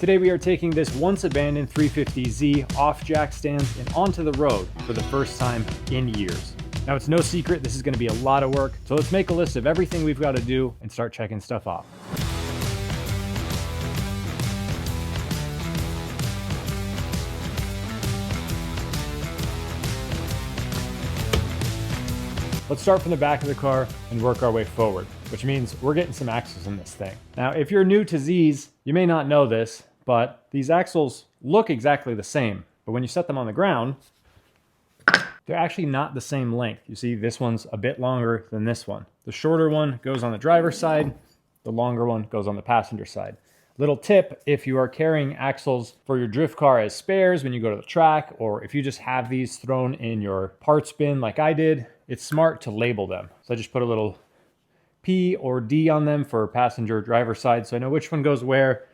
Today we are taking this once abandoned 350Z off jack stands and onto the road for the first time in years. Now it's no secret this is going to be a lot of work, so let's make a list of everything we've got to do and start checking stuff off. Let's start from the back of the car and work our way forward, which means we're getting some axles in this thing. Now, if you're new to Zs, you may not know this, but these axles look exactly the same. But when you set them on the ground, they're actually not the same length. You see, this one's a bit longer than this one. The shorter one goes on the driver's side, the longer one goes on the passenger side. Little tip, if you are carrying axles for your drift car as spares when you go to the track, or if you just have these thrown in your parts bin like I did, it's smart to label them. So I just put a little P or D on them for passenger or driver side so I know which one goes where.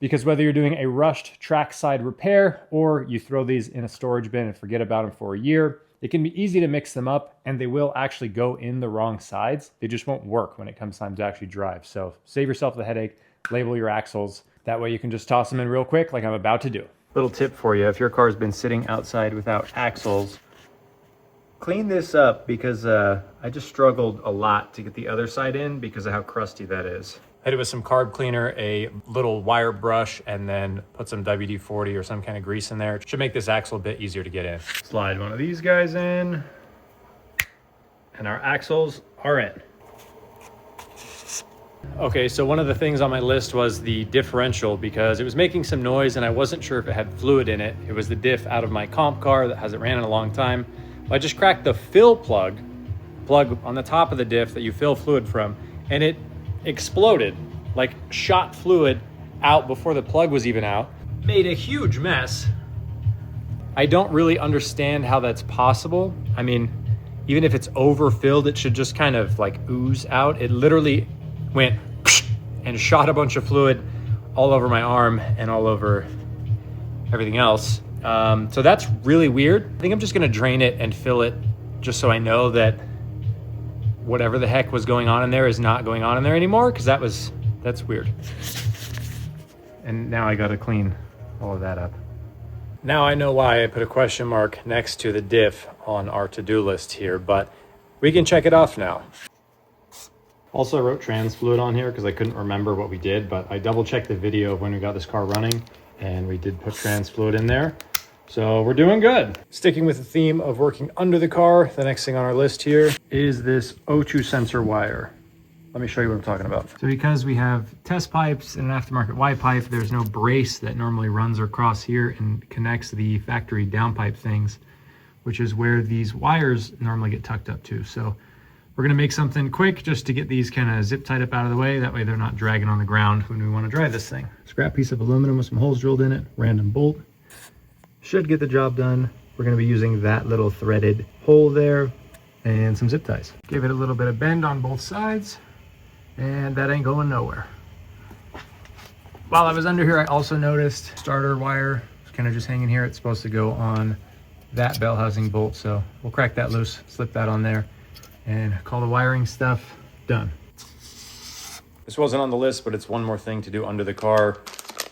Because whether you're doing a rushed trackside repair or you throw these in a storage bin and forget about them for a year, it can be easy to mix them up and they will actually go in the wrong sides. They just won't work when it comes time to actually drive. So save yourself the headache, label your axles. That way you can just toss them in real quick like I'm about to do. Little tip for you, if your car's been sitting outside without axles, clean this up because I just struggled a lot to get the other side in because of how crusty that is. I hit it with some carb cleaner, a little wire brush, and then put some WD-40 or some kind of grease in there. It should make this axle a bit easier to get in. Slide one of these guys in, and our axles are in. Okay, so one of the things on my list was the differential because it was making some noise and I wasn't sure if it had fluid in it. It was the diff out of my comp car that hasn't ran in a long time. I just cracked the fill plug on the top of the diff that you fill fluid from, and it exploded, like shot fluid out before the plug was even out. Made a huge mess. I don't really understand how that's possible. I mean, even if it's overfilled, it should just kind of like ooze out. It literally went and shot a bunch of fluid all over my arm and all over everything else. So that's really weird. I think I'm just gonna drain it and fill it just so I know that whatever the heck was going on in there is not going on in there anymore, because that's weird. And now I gotta clean all of that up. Now I know why I put a question mark next to the diff on our to-do list here, but we can check it off now. Also, I wrote trans fluid on here because I couldn't remember what we did, but I double checked the video of when we got this car running and we did put trans fluid in there. So we're doing good. Sticking with the theme of working under the car, the next thing on our list here is this O2 sensor wire. Let me show you what I'm talking about. So because we have test pipes and an aftermarket Y pipe, there's no brace that normally runs across here and connects the factory downpipe things, which is where these wires normally get tucked up to. So we're gonna make something quick just to get these kind of zip tied up out of the way. That way they're not dragging on the ground when we wanna drive this thing. Scrap piece of aluminum with some holes drilled in it, random bolt. Should get the job done. We're gonna be using that little threaded hole there and some zip ties. Give it a little bit of bend on both sides and that ain't going nowhere. While I was under here, I also noticed starter wire is kind of just hanging here. It's supposed to go on that bell housing bolt. So we'll crack that loose, slip that on there and call the wiring stuff done. This wasn't on the list, but it's one more thing to do under the car.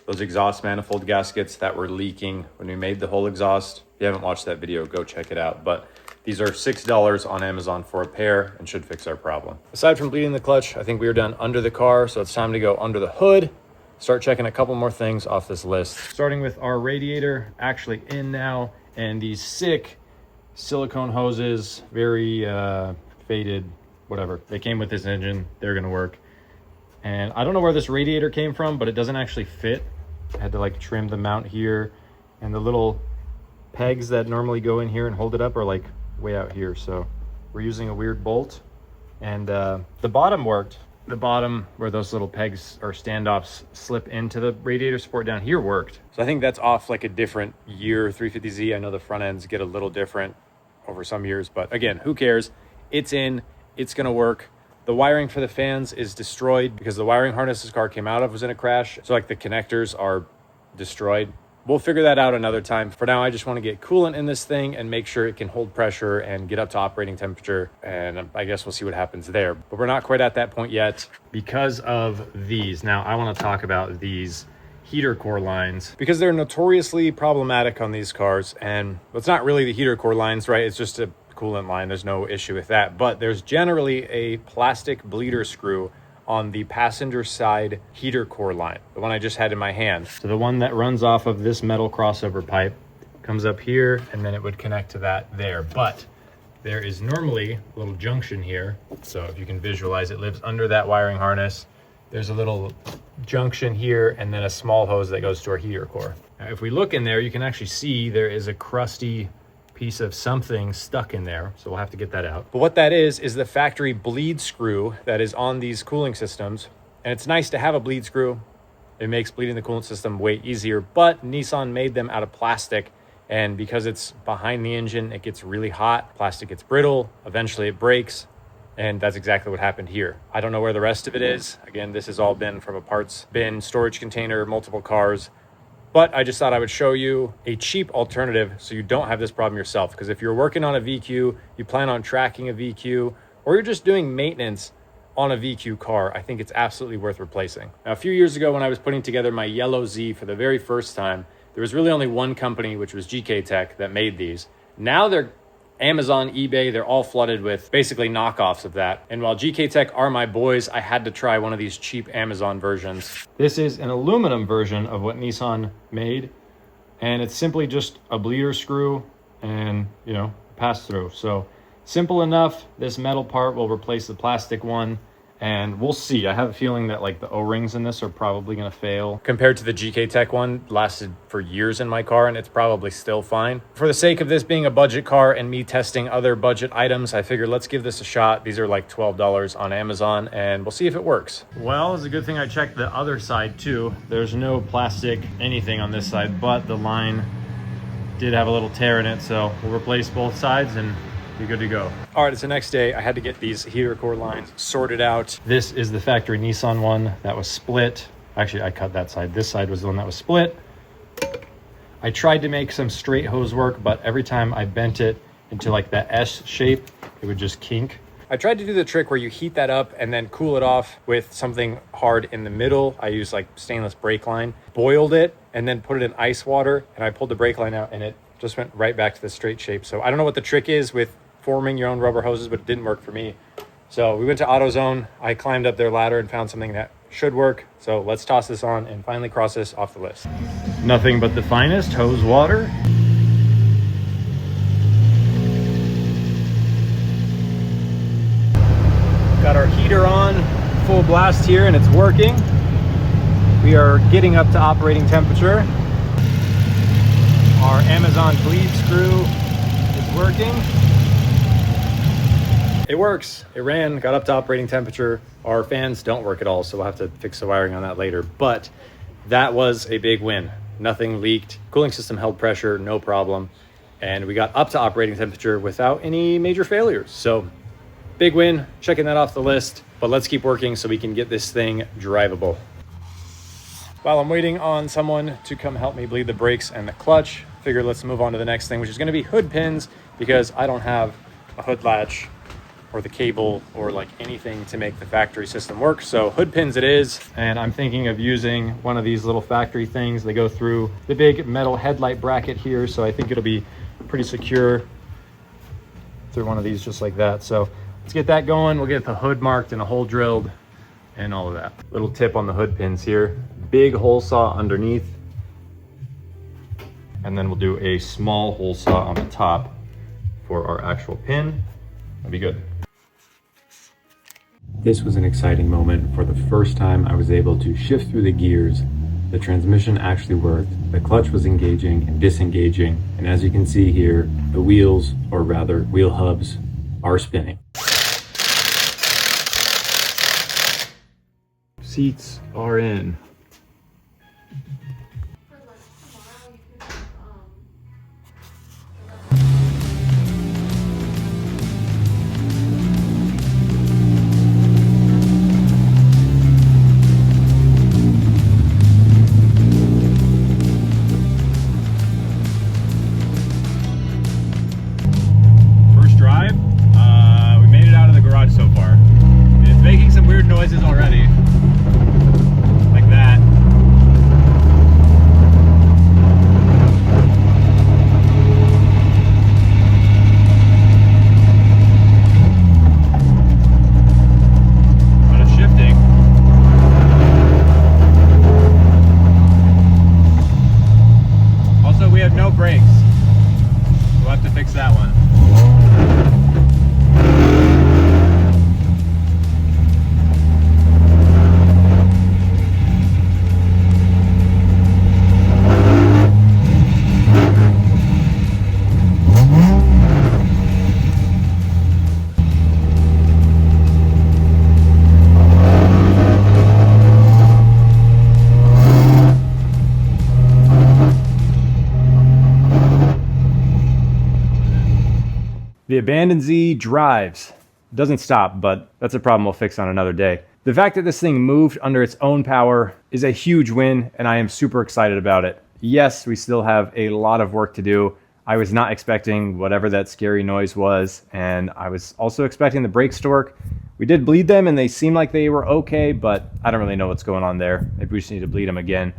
Those exhaust manifold gaskets that were leaking when we made the whole exhaust. If you haven't watched that video, go check it out. But these are $6 on Amazon for a pair and should fix our problem. Aside from bleeding the clutch, I think we are done under the car. So it's time to go under the hood, start checking a couple more things off this list. Starting with our radiator, actually in now, and these sick silicone hoses, very faded, whatever. They came with this engine, they're gonna work. And I don't know where this radiator came from, but it doesn't actually fit. I had to like trim the mount here, and the little pegs that normally go in here and hold it up are like way out here. So we're using a weird bolt, and the bottom worked. The bottom where those little pegs or standoffs slip into the radiator support down here worked. So I think that's off like a different year 350Z. I know the front ends get a little different over some years, but again, who cares? It's in, it's gonna work. The wiring for the fans is destroyed because the wiring harness this car came out of was in a crash. So like the connectors are destroyed. We'll figure that out another time. For now, I just want to get coolant in this thing and make sure it can hold pressure and get up to operating temperature. And I guess we'll see what happens there. But we're not quite at that point yet because of these. Now, I want to talk about these heater core lines because they're notoriously problematic on these cars. And it's not really the heater core lines, right? It's just a coolant line. There's no issue with that. But there's generally a plastic bleeder screw on the passenger side heater core line, the one I just had in my hand. So the one that runs off of this metal crossover pipe comes up here, and then it would connect to that there. But there is normally a little junction here. So if you can visualize, it lives under that wiring harness. There's a little junction here and then a small hose that goes to our heater core. Now, if we look in there, you can actually see there is a crusty piece of something stuck in there. So we'll have to get that out. But what that is the factory bleed screw that is on these cooling systems. And it's nice to have a bleed screw. It makes bleeding the coolant system way easier, but Nissan made them out of plastic. And because it's behind the engine, it gets really hot. Plastic gets brittle. Eventually it breaks. And that's exactly what happened here. I don't know where the rest of it is. Again, this has all been from a parts bin, storage container, multiple cars. But I just thought I would show you a cheap alternative so you don't have this problem yourself. Because if you're working on a VQ, you plan on tracking a VQ, or you're just doing maintenance on a VQ car, I think it's absolutely worth replacing. Now, a few years ago when I was putting together my yellow Z for the very first time, there was really only one company, which was GK Tech, that made these. Now they're Amazon, eBay, they're all flooded with basically knockoffs of that. And while GK Tech are my boys, I had to try one of these cheap Amazon versions. This is an aluminum version of what Nissan made. And it's simply just a bleeder screw and, you know, pass through. So simple enough. This metal part will replace the plastic one. And we'll see. I have a feeling that like the O-rings in this are probably going to fail. Compared to the GK Tech one, lasted for years in my car and it's probably still fine. For the sake of this being a budget car and me testing other budget items, I figured let's give this a shot. These are like $12 on Amazon and we'll see if it works. Well, it's a good thing I checked the other side too. There's no plastic anything on this side, but the line did have a little tear in it. So we'll replace both sides and be good to go. All right, it's the next day. I had to get these heater core lines sorted out. This is the factory Nissan one that was split. Actually, I cut that side. This side was the one that was split. I tried to make some straight hose work, but every time I bent it into like that S shape, it would just kink. I tried to do the trick where you heat that up and then cool it off with something hard in the middle. I used like stainless brake line, boiled it, and then put it in ice water. And I pulled the brake line out and it just went right back to the straight shape. So I don't know what the trick is with forming your own rubber hoses, but it didn't work for me. So we went to AutoZone. I climbed up their ladder and found something that should work. So let's toss this on and finally cross this off the list. Nothing but the finest hose water. Got our heater on full blast here and it's working. We are getting up to operating temperature. Our Amazon bleed screw is working. It works. It ran, got up to operating temperature. Our fans don't work at all, so we'll have to fix the wiring on that later. But that was a big win. Nothing leaked. Cooling system held pressure, no problem. And we got up to operating temperature without any major failures. So big win, checking that off the list. But let's keep working so we can get this thing drivable. While I'm waiting on someone to come help me bleed the brakes and the clutch, figure let's move on to the next thing, which is going to be hood pins, because I don't have a hood latch or the cable or like anything to make the factory system work. So hood pins it is. And I'm thinking of using one of these little factory things. They go through the big metal headlight bracket here. So I think it'll be pretty secure through one of these just like that. So let's get that going. We'll get the hood marked and a hole drilled and all of that. Little tip on the hood pins here. Big hole saw underneath. And then we'll do a small hole saw on the top for our actual pin. That'll be good. This was an exciting moment. For the first time, I was able to shift through the gears. The transmission actually worked. The clutch was engaging and disengaging. And as you can see here, the wheels, or rather wheel hubs, are spinning. Seats are in. So far, it's making some weird noises already, like that. brakes. We'll have to fix that one. The Abandon Z drives. Doesn't stop, but that's a problem we'll fix on another day. The fact that this thing moved under its own power is a huge win, and I am super excited about it. Yes, we still have a lot of work to do. I was not expecting whatever that scary noise was, and I was also expecting the brakes to work. We did bleed them, and they seemed like they were okay, but I don't really know what's going on there. Maybe we just need to bleed them again.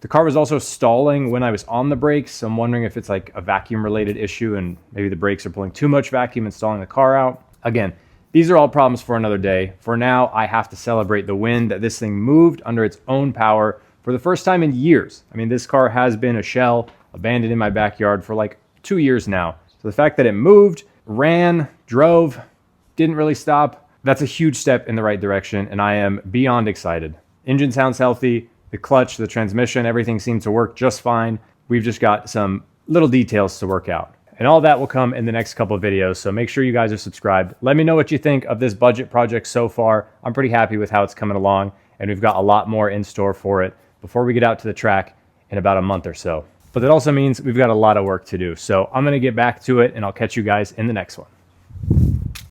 The car was also stalling when I was on the brakes, so I'm wondering if it's like a vacuum-related issue and maybe the brakes are pulling too much vacuum and stalling the car out. Again, these are all problems for another day. For now, I have to celebrate the win that this thing moved under its own power for the first time in years. I mean, this car has been a shell, abandoned in my backyard for like 2 years now. So the fact that it moved, ran, drove, didn't really stop, that's a huge step in the right direction, and I am beyond excited. Engine sounds healthy. The clutch, the transmission, everything seems to work just fine. We've just got some little details to work out. And all that will come in the next couple of videos, so make sure you guys are subscribed. Let me know what you think of this budget project so far. I'm pretty happy with how it's coming along, and we've got a lot more in store for it before we get out to the track in about a month or so. But that also means we've got a lot of work to do. So I'm gonna get back to it, and I'll catch you guys in the next one.